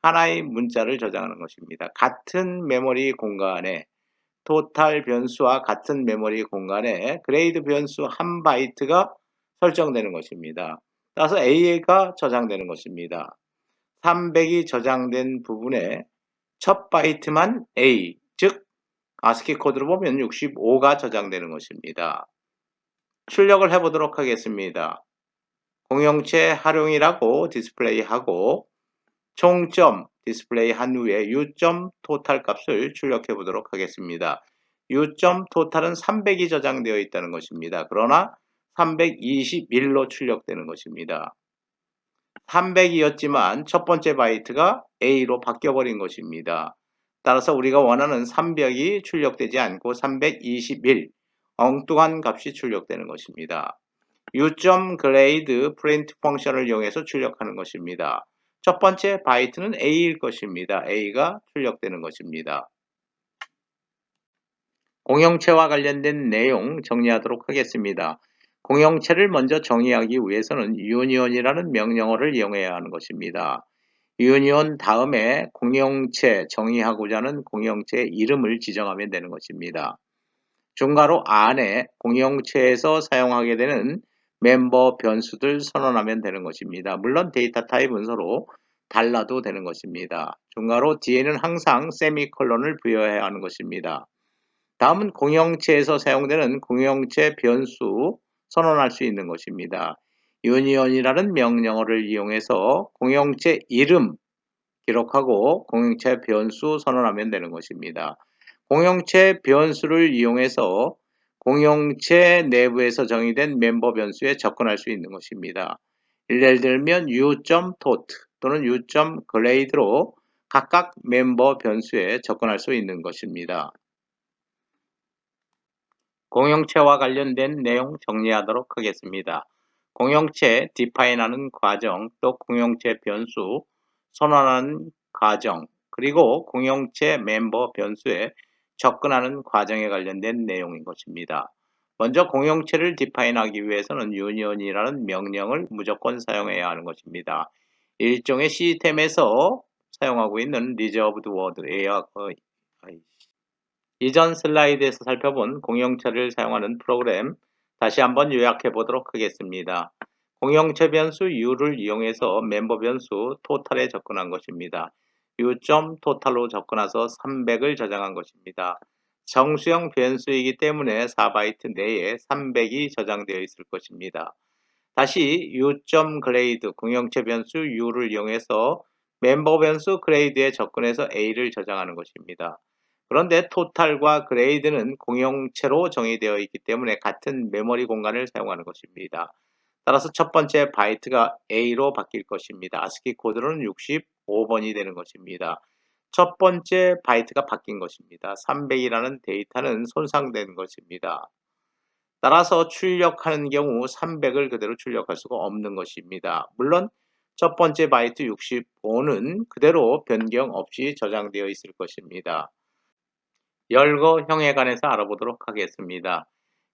하나의 문자를 저장하는 것입니다. 같은 메모리 공간에 토탈 변수와 같은 메모리 공간에 그레이드 변수 1바이트가 설정되는 것입니다. 따라서 A가 저장되는 것입니다. 300이 저장된 부분에 첫 바이트만 A, 즉 ASCII 코드로 보면 65가 저장되는 것입니다. 출력을 해보도록 하겠습니다. 공용체 활용이라고 디스플레이하고 총점 디스플레이 한 후에 u.total 값을 출력해 보도록 하겠습니다. u.total은 300이 저장되어 있다는 것입니다. 그러나 321로 출력되는 것입니다. 300이었지만 첫 번째 바이트가 A로 바뀌어버린 것입니다. 따라서 우리가 원하는 300이 출력되지 않고 321 엉뚱한 값이 출력되는 것입니다. u.grade print 펑션을 이용해서 출력하는 것입니다. 첫 번째 바이트는 A일 것입니다. A가 출력되는 것입니다. 공용체와 관련된 내용 정리하도록 하겠습니다. 공용체를 먼저 정의하기 위해서는 union이라는 명령어를 이용해야 하는 것입니다. union 다음에 공용체 정의하고자 하는 공용체의 이름을 지정하면 되는 것입니다. 중괄호 안에 공용체에서 사용하게 되는 멤버 변수들 선언하면 되는 것입니다. 물론 데이터 타입은 서로 달라도 되는 것입니다. 중괄호 뒤에는 항상 세미콜론을 부여해야 하는 것입니다. 다음은 공용체에서 사용되는 공용체 변수 선언할 수 있는 것입니다. union이라는 명령어를 이용해서 공용체 이름 기록하고 공용체 변수 선언하면 되는 것입니다. 공용체 변수를 이용해서 공용체 내부에서 정의된 멤버 변수에 접근할 수 있는 것입니다. 예를 들면 u.tot 또는 u.grade로 각각 멤버 변수에 접근할 수 있는 것입니다. 공용체와 관련된 내용 정리하도록 하겠습니다. 공용체 디파인하는 과정, 또 공용체 변수 선언하는 과정, 그리고 공용체 멤버 변수에 접근하는 과정에 관련된 내용인 것입니다. 먼저 공용체를 디파인하기 위해서는 union이라는 명령을 무조건 사용해야 하는 것입니다. 일종의 시스템에서 사용하고 있는 reserved word, 이전 슬라이드에서 살펴본 공용체를 사용하는 프로그램 다시 한번 요약해 보도록 하겠습니다. 공용체 변수 u를 이용해서 멤버 변수 total에 접근한 것입니다. u.total로 접근해서 300을 저장한 것입니다. 정수형 변수이기 때문에 4바이트 내에 300이 저장되어 있을 것입니다. 다시 u.grade 공용체 변수 u를 이용해서 멤버 변수 grade에 접근해서 a를 저장하는 것입니다. 그런데 total과 grade는 공용체로 정의되어 있기 때문에 같은 메모리 공간을 사용하는 것입니다. 따라서 첫 번째 바이트가 a로 바뀔 것입니다. ASCII 코드로는 65번이 되는 것입니다. 첫 번째 바이트가 바뀐 것입니다. 300이라는 데이터는 손상된 것입니다. 따라서 출력하는 경우 300을 그대로 출력할 수가 없는 것입니다. 물론 첫 번째 바이트 65는 그대로 변경 없이 저장되어 있을 것입니다. 열거형에 관해서 알아보도록 하겠습니다.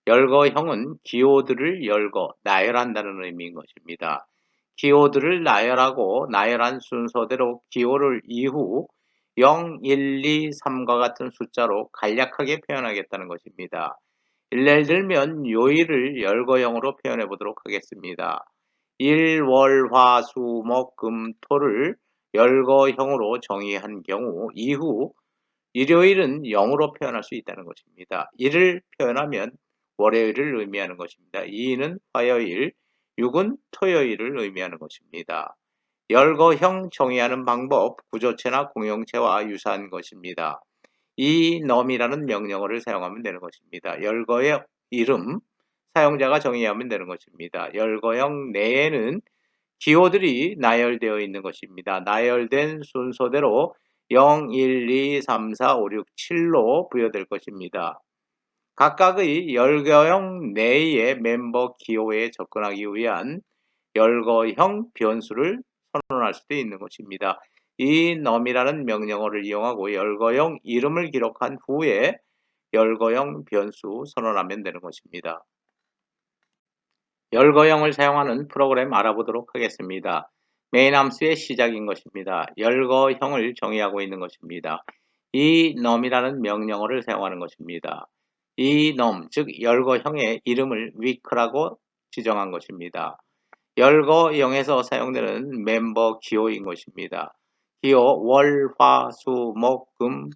열거형은 기호들을 열거, 나열한다는 의미인 것입니다. 기호들을 나열하고 나열한 순서대로 기호를 이후 0, 1, 2, 3과 같은 숫자로 간략하게 표현하겠다는 것입니다. 예를 들면 요일을 열거형으로 표현해 보도록 하겠습니다. 일, 월, 화, 수, 목, 금, 토를 열거형으로 정의한 경우 이후 일요일은 0으로 표현할 수 있다는 것입니다. 1을 표현하면 월요일을 의미하는 것입니다. 2는 화요일, 6은 토요일을 의미하는 것입니다. 열거형 정의하는 방법, 구조체나 공용체와 유사한 것입니다. 이 num이라는 명령어를 사용하면 되는 것입니다. 열거의 이름, 사용자가 정의하면 되는 것입니다. 열거형 내에는 기호들이 나열되어 있는 것입니다. 나열된 순서대로 0, 1, 2, 3, 4, 5, 6, 7로 부여될 것입니다. 각각의 열거형 내의 멤버 기호에 접근하기 위한 열거형 변수를 선언할 수도 있는 것입니다. 이 num이라는 명령어를 이용하고 열거형 이름을 기록한 후에 열거형 변수 선언하면 되는 것입니다. 열거형을 사용하는 프로그램 알아보도록 하겠습니다. 메인 함수의 시작인 것입니다. 열거형을 정의하고 있는 것입니다. 이 num이라는 명령어를 사용하는 것입니다. 이 num, 즉 열거형의 이름을 week라고 지정한 것입니다. 열거형에서 사용되는 멤버 기호인 것입니다. 기호 월, 화, 수, 목, 금,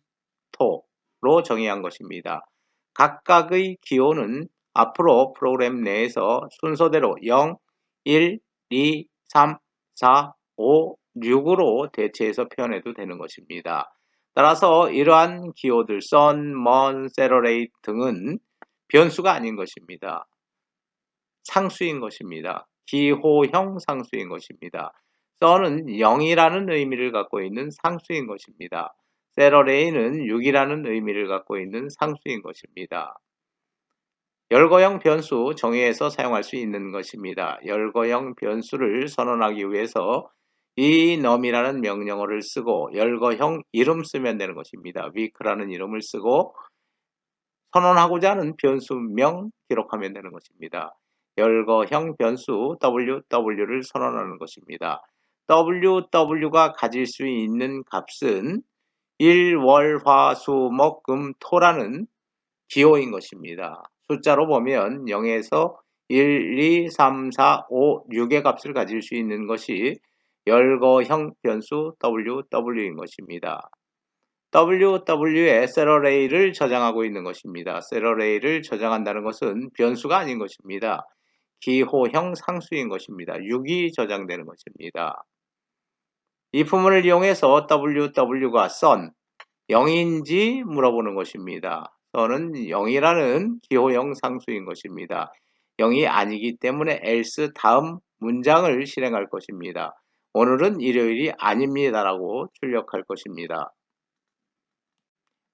토로 정의한 것입니다. 각각의 기호는 앞으로 프로그램 내에서 순서대로 0, 1, 2, 3, 4, 5, 6으로 대체해서 표현해도 되는 것입니다. 따라서 이러한 기호들 sun, mon, saturate 등은 변수가 아닌 것입니다. 상수인 것입니다. 기호형 상수인 것입니다. sun은 0이라는 의미를 갖고 있는 상수인 것입니다. saturate는 6이라는 의미를 갖고 있는 상수인 것입니다. 열거형 변수 정의해서 사용할 수 있는 것입니다. 열거형 변수를 선언하기 위해서 이 num이라는 명령어를 쓰고 열거형 이름 쓰면 되는 것입니다. week라는 이름을 쓰고 선언하고자 하는 변수명 기록하면 되는 것입니다. 열거형 변수 ww를 선언하는 것입니다. ww가 가질 수 있는 값은 일, 월, 화, 수, 목, 금, 토라는 기호인 것입니다. 숫자로 보면 0에서 1, 2, 3, 4, 5, 6의 값을 가질 수 있는 것이 열거형 변수 ww인 것입니다. ww에 셀러레이를 저장하고 있는 것입니다. 셀러레이를 저장한다는 것은 변수가 아닌 것입니다. 기호형 상수인 것입니다. 6이 저장되는 것입니다. 이 부분을 이용해서 ww가 sun, 0인지 물어보는 것입니다. sun은 0이라는 기호형 상수인 것입니다. 0이 아니기 때문에 else 다음 문장을 실행할 것입니다. 오늘은 일요일이 아닙니다라고 출력할 것입니다.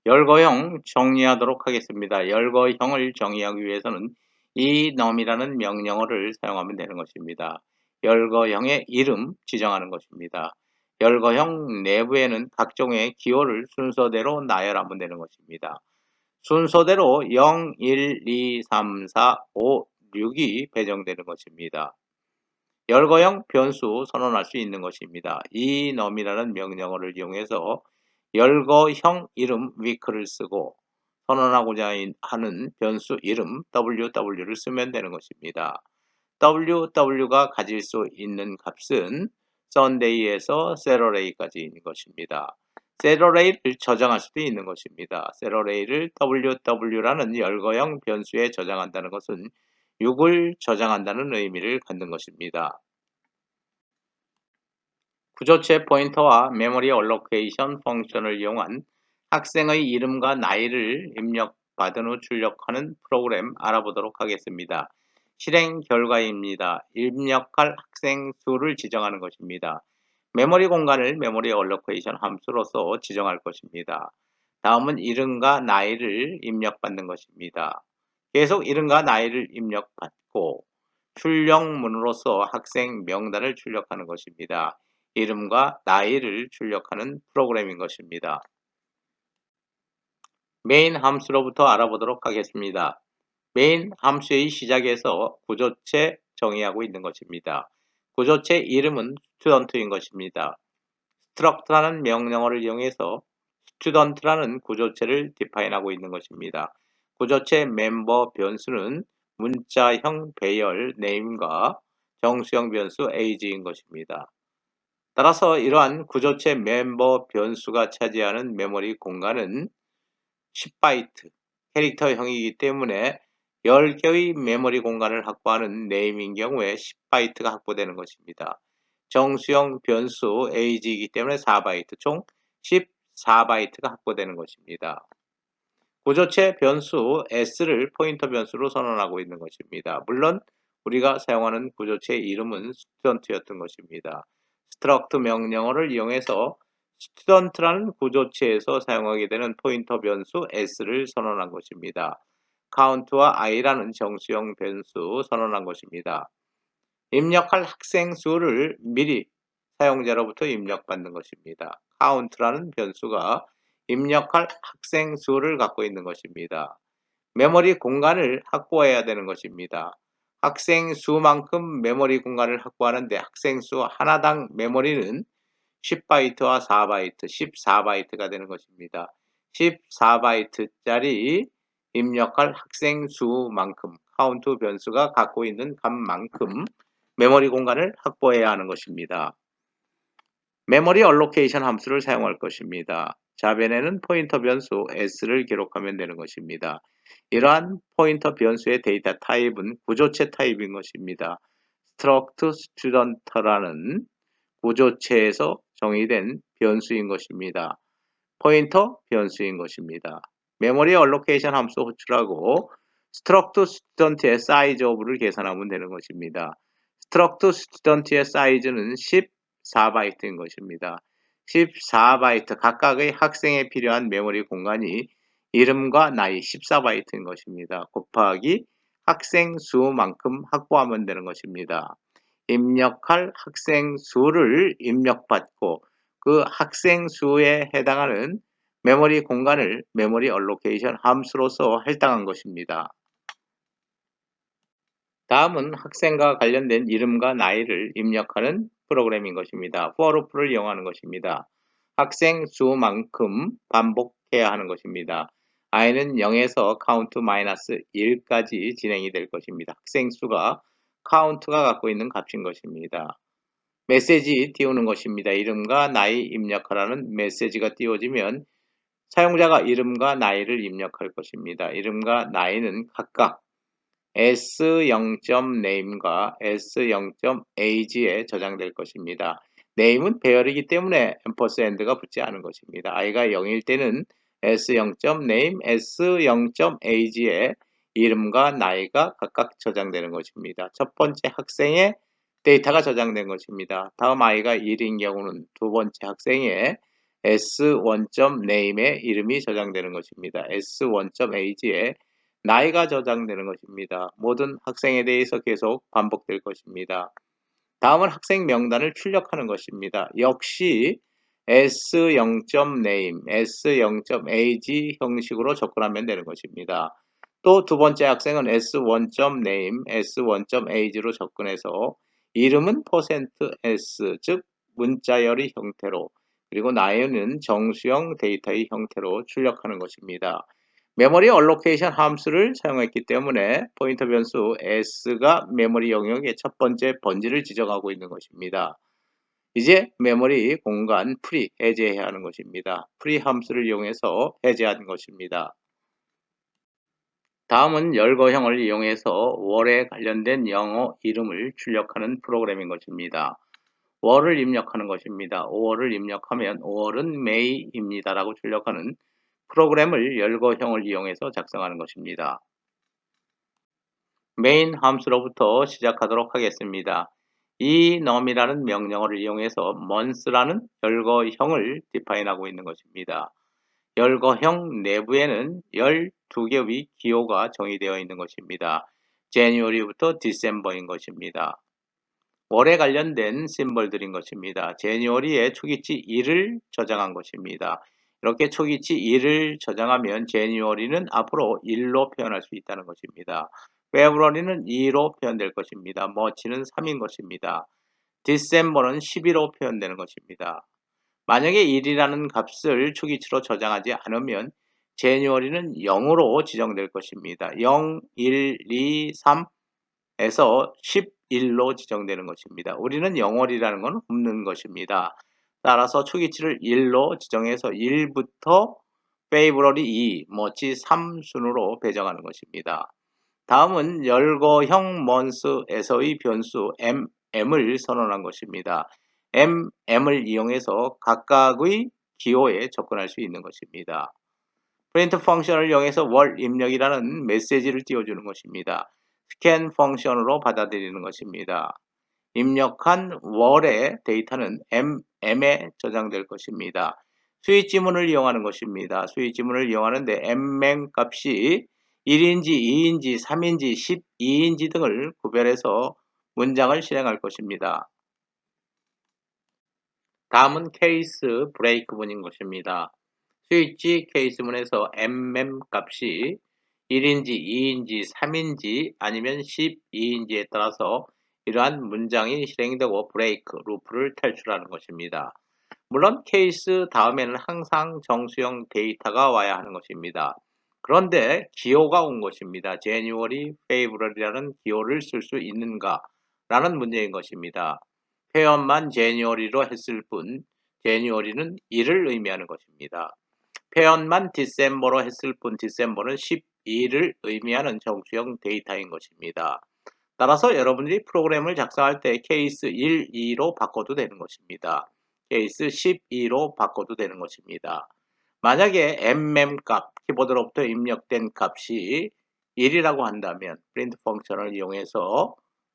열거형 정의하도록 하겠습니다. 열거형을 정의하기 위해서는 이 num이라는 명령어를 사용하면 되는 것입니다. 열거형의 이름 지정하는 것입니다. 열거형 내부에는 각종의 기호를 순서대로 나열하면 되는 것입니다. 순서대로 0, 1, 2, 3, 4, 5, 6이 배정되는 것입니다. 열거형 변수 선언할 수 있는 것입니다. 이 num이라는 명령어를 이용해서 열거형 이름 week를 쓰고 선언하고자 하는 변수 이름 ww를 쓰면 되는 것입니다. ww가 가질 수 있는 값은 Sunday에서 Saturday까지인 것입니다. 셀러레이를 저장할 수도 있는 것입니다. 셀러레이를 WW라는 열거형 변수에 저장한다는 것은 6을 저장한다는 의미를 갖는 것입니다. 구조체 포인터와 메모리 얼로케이션 펑션을 이용한 학생의 이름과 나이를 입력받은 후 출력하는 프로그램 알아보도록 하겠습니다. 실행 결과입니다. 입력할 학생 수를 지정하는 것입니다. 메모리 공간을 메모리 얼로케이션 함수로서 지정할 것입니다. 다음은 이름과 나이를 입력받는 것입니다. 계속 이름과 나이를 입력받고 출력문으로서 학생 명단을 출력하는 것입니다. 이름과 나이를 출력하는 프로그램인 것입니다. 메인 함수로부터 알아보도록 하겠습니다. 메인 함수의 시작에서 구조체 정의하고 있는 것입니다. 구조체 이름은 스튜던트인 것입니다. struct라는 명령어를 이용해서 student라는 구조체를 디파인하고 있는 것입니다. 구조체 멤버 변수는 문자형 배열 name과 정수형 변수 age인 것입니다. 따라서 이러한 구조체 멤버 변수가 차지하는 메모리 공간은 10바이트 캐릭터형이기 때문에 10개의 메모리 공간을 확보하는 네임인 경우에 10바이트가 확보되는 것입니다. 정수형 변수 age이기 때문에 4바이트, 총 14바이트가 확보되는 것입니다. 구조체 변수 s를 포인터 변수로 선언하고 있는 것입니다. 물론 우리가 사용하는 구조체 이름은 스튜던트였던 것입니다. struct 명령어를 이용해서 student라는 구조체에서 사용하게 되는 포인터 변수 s를 선언한 것입니다. count와 i라는 정수형 변수 선언한 것입니다. 입력할 학생 수를 미리 사용자로부터 입력받는 것입니다. count라는 변수가 입력할 학생 수를 갖고 있는 것입니다. 메모리 공간을 확보해야 되는 것입니다. 학생 수만큼 메모리 공간을 확보하는데 학생 수 하나당 메모리는 10바이트와 4바이트, 14바이트가 되는 것입니다. 14바이트짜리 입력할 학생 수만큼 count 변수가 갖고 있는 값만큼 메모리 공간을 확보해야 하는 것입니다. 메모리 얼로케이션 함수를 사용할 것입니다. 좌변에는 포인터 변수 s를 기록하면 되는 것입니다. 이러한 포인터 변수의 데이터 타입은 구조체 타입인 것입니다. struct student라는 구조체에서 정의된 변수인 것입니다. 포인터 변수인 것입니다. 메모리 얼로케이션 함수 호출하고 struct student의 size of를 계산하면 되는 것입니다. struct student의 사이즈는 14바이트인 것입니다. 14바이트 각각의 학생에 필요한 메모리 공간이 이름과 나이 14바이트인 것입니다. 곱하기 학생 수만큼 확보하면 되는 것입니다. 입력할 학생 수를 입력받고 그 학생 수에 해당하는 메모리 공간을 메모리 얼로케이션 함수로서 할당한 것입니다. 다음은 학생과 관련된 이름과 나이를 입력하는 프로그램인 것입니다. for loop를 이용하는 것입니다. 학생 수만큼 반복해야 하는 것입니다. i는 0에서 count-1까지 진행이 될 것입니다. 학생 수가 count가 갖고 있는 값인 것입니다. 메시지 띄우는 것입니다. 이름과 나이 입력하라는 메시지가 띄워지면 사용자가 이름과 나이를 입력할 것입니다. 이름과 나이는 각각 s0.name과 s0.age에 저장될 것입니다. name은 배열이기 때문에 앰퍼스앤드가 붙지 않은 것입니다. i가 0일 때는 s0.name, s0.age에 이름과 나이가 각각 저장되는 것입니다. 첫 번째 학생의 데이터가 저장된 것입니다. 다음 i가 1인 경우는 두 번째 학생의 s1.name의 이름이 저장되는 것입니다. s1.age에 나이가 저장되는 것입니다. 모든 학생에 대해서 계속 반복될 것입니다. 다음은 학생 명단을 출력하는 것입니다. 역시 s0.name, s0.age 형식으로 접근하면 되는 것입니다. 또 두 번째 학생은 s1.name, s1.age로 접근해서 이름은 %s, 즉 문자열의 형태로, 그리고 나이는 정수형 데이터의 형태로 출력하는 것입니다. 메모리 얼로케이션 함수를 사용했기 때문에 포인터 변수 s가 메모리 영역의 첫 번째 번지를 지정하고 있는 것입니다. 이제 메모리 공간 프리 해제해야 하는 것입니다. 프리 함수를 이용해서 해제하는 것입니다. 다음은 열거형을 이용해서 월에 관련된 영어 이름을 출력하는 프로그램인 것입니다. 월을 입력하는 것입니다. 5월을 입력하면 5월은 May입니다 라고 출력하는 프로그램을 열거형을 이용해서 작성하는 것입니다. 메인 함수로부터 시작하도록 하겠습니다. 이 num이라는 명령어를 이용해서 months라는 열거형을 디파인하고 있는 것입니다. 열거형 내부에는 12개의 기호가 정의되어 있는 것입니다. January부터 December인 것입니다. 월에 관련된 심벌들인 것입니다. January에 초기치 1을 저장한 것입니다. 이렇게 초기치 1을 저장하면 January는 앞으로 1로 표현할 수 있다는 것입니다. February는 2로 표현될 것입니다. March는 3인 것입니다. December는 12로 표현되는 것입니다. 만약에 1이라는 값을 초기치로 저장하지 않으면 January는 0으로 지정될 것입니다. 0, 1, 2, 3에서 11로 지정되는 것입니다. 우리는 0월이라는 건 없는 것입니다. 따라서 초기치를 1로 지정해서 1부터 February 2, March 3 순으로 배정하는 것입니다. 다음은 열거형 months에서의 변수 mm을 선언한 것입니다. mm을 이용해서 각각의 기호에 접근할 수 있는 것입니다. print 펑션을 이용해서 월 입력이라는 메시지를 띄워주는 것입니다. scan 펑션으로 받아들이는 것입니다. 입력한 월의 데이터는 mm에 저장될 것입니다. 수위 지문을 이용하는 것입니다. 수위 지문을 이용하는데 mm 값이 1인지, 2인지, 3인지, 12인지 등을 구별해서 문장을 실행할 것입니다. 다음은 케이스 브레이크문인 것입니다. 스위치 케이스문에서 mm 값이 1인지, 2인지, 3인지 아니면 12인지에 따라서 이러한 문장이 실행되고 브레이크, 루프를 탈출하는 것입니다. 물론 케이스 다음에는 항상 정수형 데이터가 와야 하는 것입니다. 그런데 기호가 온 것입니다. January, February라는 기호를 쓸 수 있는가? 라는 문제인 것입니다. 표현만 January로 했을 뿐 January는 1을 의미하는 것입니다. 표현만 December로 했을 뿐 December는 12를 의미하는 정수형 데이터인 것입니다. 따라서 여러분들이 프로그램을 작성할 때 케이스 1, 2로 바꿔도 되는 것입니다. 케이스 12로 바꿔도 되는 것입니다. 만약에 mm 값, 키보드로부터 입력된 값이 1이라고 한다면 print 펑션을 이용해서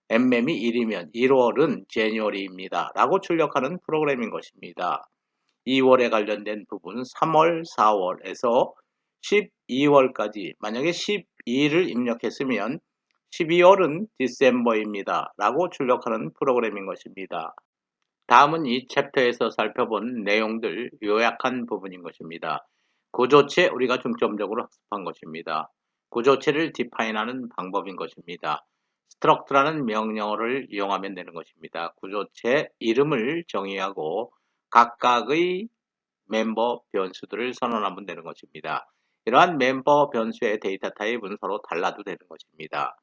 mm이 1이면 1월은 January입니다 라고 출력하는 프로그램인 것입니다. 2월에 관련된 부분 3월, 4월에서 12월까지 만약에 12를 입력했으면 12월은 December입니다 라고 출력하는 프로그램인 것입니다. 다음은 이 챕터에서 살펴본 내용들 요약한 부분인 것입니다. 구조체 우리가 중점적으로 학습한 것입니다. 구조체를 디파인하는 방법인 것입니다. struct라는 명령어를 이용하면 되는 것입니다. 구조체 이름을 정의하고 각각의 멤버 변수들을 선언하면 되는 것입니다. 이러한 멤버 변수의 데이터 타입은 서로 달라도 되는 것입니다.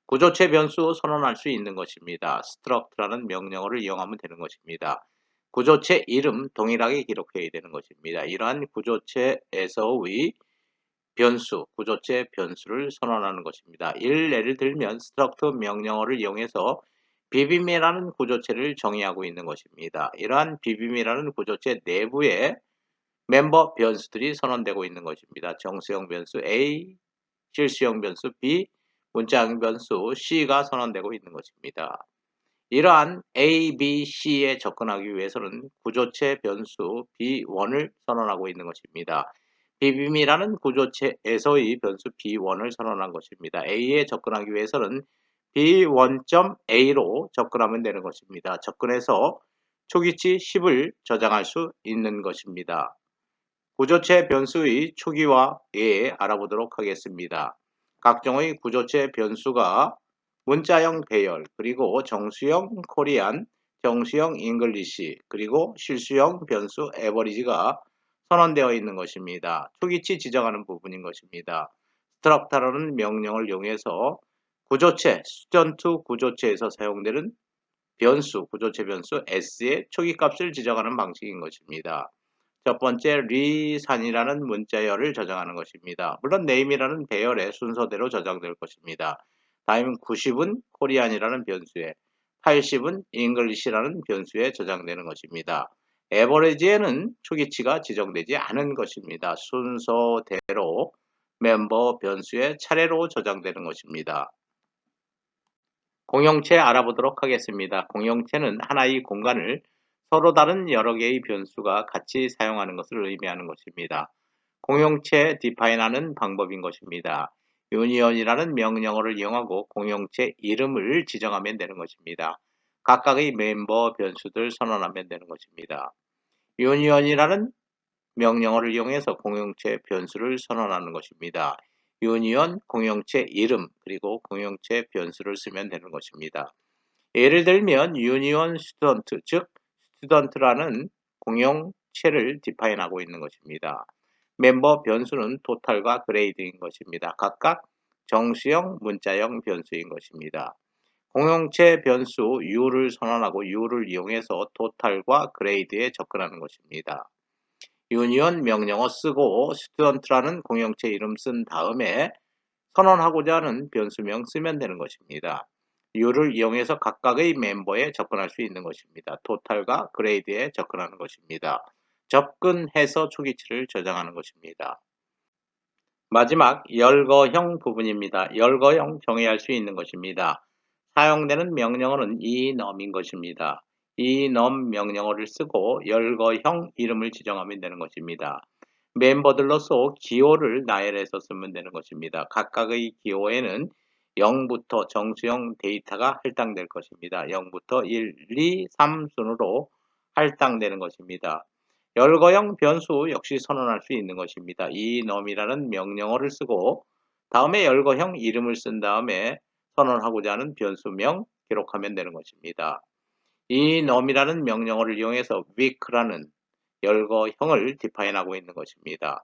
구조체 변수 선언할 수 있는 것입니다. struct라는 명령어를 이용하면 되는 것입니다. 구조체 이름 동일하게 기록해야 되는 것입니다. 이러한 구조체에서의 변수, 구조체 변수를 선언하는 것입니다. 예를 들면 struct 명령어를 이용해서 비빔이라는 구조체를 정의하고 있는 것입니다. 이러한 비빔이라는 구조체 내부에 멤버 변수들이 선언되고 있는 것입니다. 정수형 변수 A, 실수형 변수 B, 문자형 변수 C가 선언되고 있는 것입니다. 이러한 A, B, C에 접근하기 위해서는 구조체 변수 B1을 선언하고 있는 것입니다. 비빔이라는 구조체에서의 변수 B1을 선언한 것입니다. A에 접근하기 위해서는 B1.A로 접근하면 되는 것입니다. 접근해서 초기치 10을 저장할 수 있는 것입니다. 구조체 변수의 초기와 예 알아보도록 하겠습니다. 각종의 구조체 변수가 문자형 배열, 그리고 정수형 코리안, 정수형 잉글리시, 그리고 실수형 변수 에버리지가 선언되어 있는 것입니다. 초기치 지정하는 부분인 것입니다. 스트럭터라는 명령을 이용해서 구조체, 스튜던트 구조체에서 사용되는 변수, 구조체 변수 s의 초기값을 지정하는 방식인 것입니다. 첫 번째, 리산이라는 문자열을 저장하는 것입니다. 물론 name이라는 배열의 순서대로 저장될 것입니다. 다음 90은 코리안이라는 변수에, 80은 English라는 변수에 저장되는 것입니다. average에는 초기치가 지정되지 않은 것입니다. 순서대로 멤버 변수의 차례로 저장되는 것입니다. 공용체 알아보도록 하겠습니다. 공용체는 하나의 공간을 서로 다른 여러 개의 변수가 같이 사용하는 것을 의미하는 것입니다. 공용체 디파인하는 방법인 것입니다. 유니언이라는 명령어를 이용하고 공용체 이름을 지정하면 되는 것입니다. 각각의 멤버 변수들 선언하면 되는 것입니다. 유니언이라는 명령어를 이용해서 공용체 변수를 선언하는 것입니다. 유니언 공용체 이름 그리고 공용체 변수를 쓰면 되는 것입니다. 예를 들면 유니온 스튜던트 즉 스튜던트라는 공용체를 디파인하고 있는 것입니다. 멤버 변수는 토탈과 그레이드인 것입니다. 각각 정수형, 문자형 변수인 것입니다. 공용체 변수 U를 선언하고 U를 이용해서 토탈과 그레이드에 접근하는 것입니다. 유니온 명령어 쓰고 스튜던트라는 공용체 이름 쓴 다음에 선언하고자 하는 변수명 쓰면 되는 것입니다. U를 이용해서 각각의 멤버에 접근할 수 있는 것입니다. 토탈과 그레이드에 접근하는 것입니다. 접근해서 초기치를 저장하는 것입니다. 마지막 열거형 부분입니다. 열거형 정의할 수 있는 것입니다. 사용되는 명령어는 enum인 것입니다. enum 명령어를 쓰고 열거형 이름을 지정하면 되는 것입니다. 멤버들로서 기호를 나열해서 쓰면 되는 것입니다. 각각의 기호에는 0부터 정수형 데이터가 할당될 것입니다. 0부터 1, 2, 3 순으로 할당되는 것입니다. 열거형 변수 역시 선언할 수 있는 것입니다. enum이라는 명령어를 쓰고 다음에 열거형 이름을 쓴 다음에 선언하고자 하는 변수명 기록하면 되는 것입니다. enum이라는 명령어를 이용해서 week라는 열거형을 디파인하고 있는 것입니다.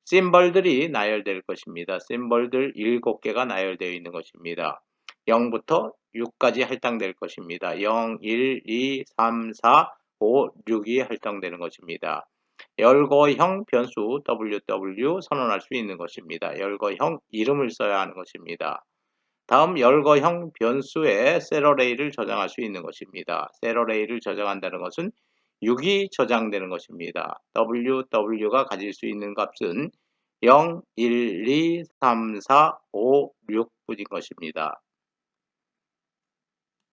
심벌들이 나열될 것입니다. 심벌들 7개가 나열되어 있는 것입니다. 0부터 6까지 할당될 것입니다. 0, 1, 2, 3, 4, 5, 6이 할당되는 것입니다. 열거형 변수 WW 선언할 수 있는 것입니다. 열거형 이름을 써야 하는 것입니다. 다음 열거형 변수에 셀러레이를 저장할 수 있는 것입니다. 셀러레이를 저장한다는 것은 6이 저장되는 것입니다. WW가 가질 수 있는 값은 0, 1, 2, 3, 4, 5, 6뿐인 것입니다.